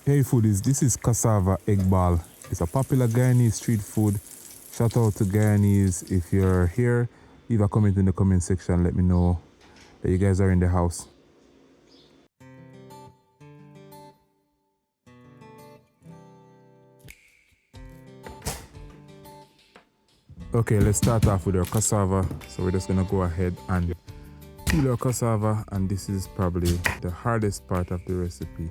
Hey foodies, this is cassava egg ball. It's a popular Guyanese street food. Shout out to Guyanese. If you're here, leave a comment in the comment section. Let me know that you guys are in the house. Okay, let's start off with our cassava. So we're just gonna go ahead and peel our cassava, and this is probably the hardest part of the recipe.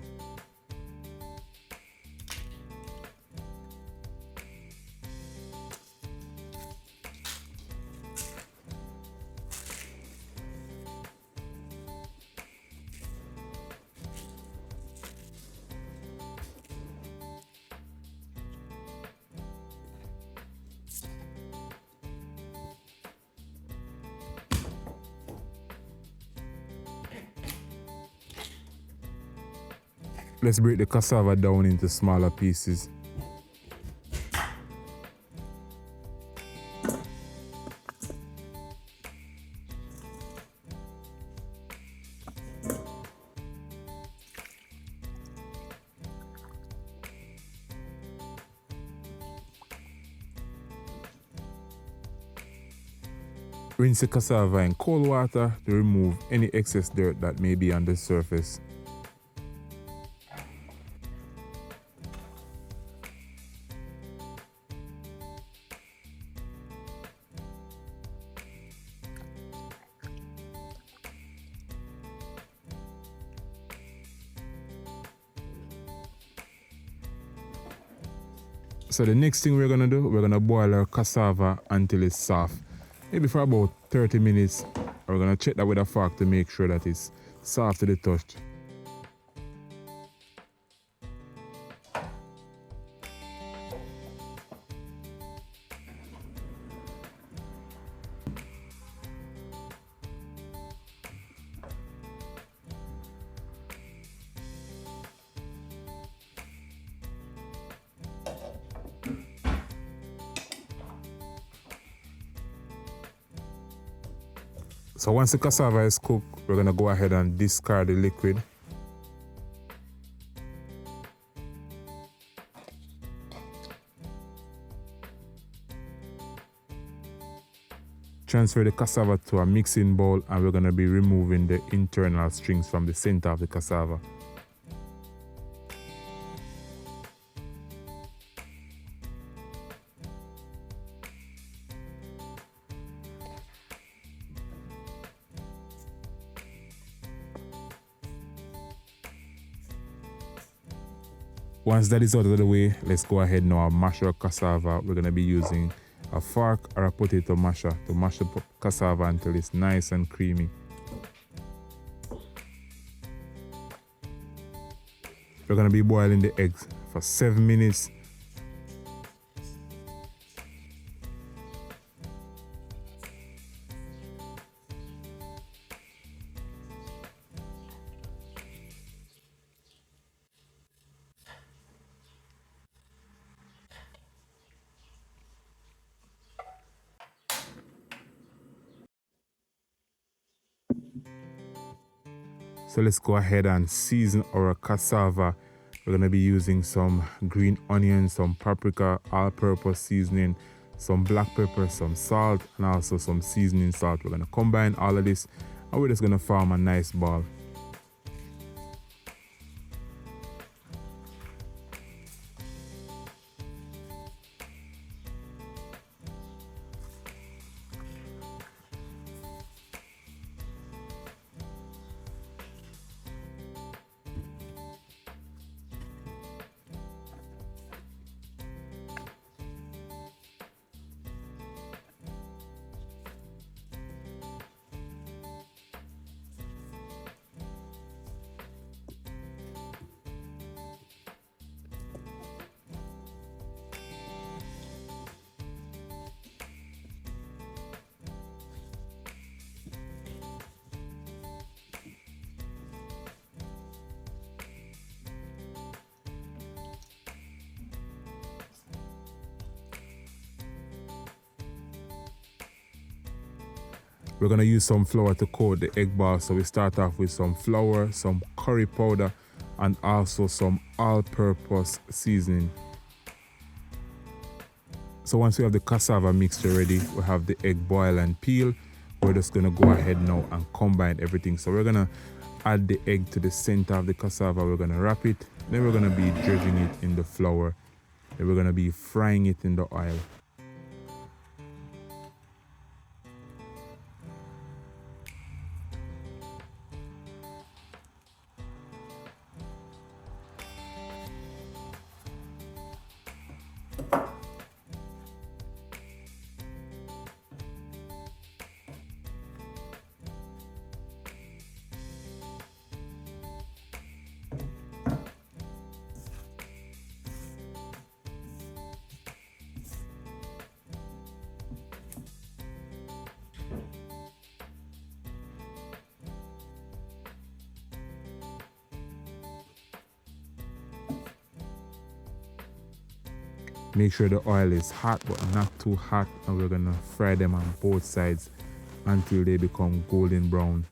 Let's break the cassava down into smaller pieces. Rinse the cassava in cold water to remove any excess dirt that may be on the surface. So the next thing we're gonna do, we're gonna boil our cassava until it's soft. Maybe for about 30 minutes. We're gonna check that with a fork to make sure that it's soft to the touch. So once the cassava is cooked, we're gonna go ahead and discard the liquid. Transfer the cassava to a mixing bowl, and we're gonna be removing the internal strings from the center of the cassava. Once that is out of the way, let's go ahead now and mash our cassava. We're gonna be using a fork or a potato masher to mash the cassava until it's nice and creamy. We're gonna be boiling the eggs for 7 minutes. So let's go ahead and season our cassava. We're gonna be using some green onion, some paprika, all-purpose seasoning, some black pepper, some salt, and also some seasoning salt. We're gonna combine all of this, and we're just gonna form a nice ball. We're gonna use some flour to coat the egg ball. So we start off with some flour, some curry powder, and also some all-purpose seasoning. So once we have the cassava mixture ready, we have the egg boil and peel. We're just gonna go ahead now and combine everything. So we're gonna add the egg to the center of the cassava. We're gonna wrap it. Then we're gonna be dredging it in the flour. Then we're gonna be frying it in the oil. Make sure the oil is hot but not too hot, and we're gonna fry them on both sides until they become golden brown.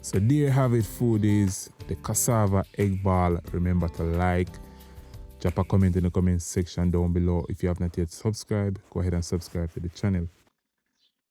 So there you have it, foodies, the cassava egg ball. Remember to like, drop a comment in the comment section down below. If you have not yet subscribed, go ahead and subscribe to the channel.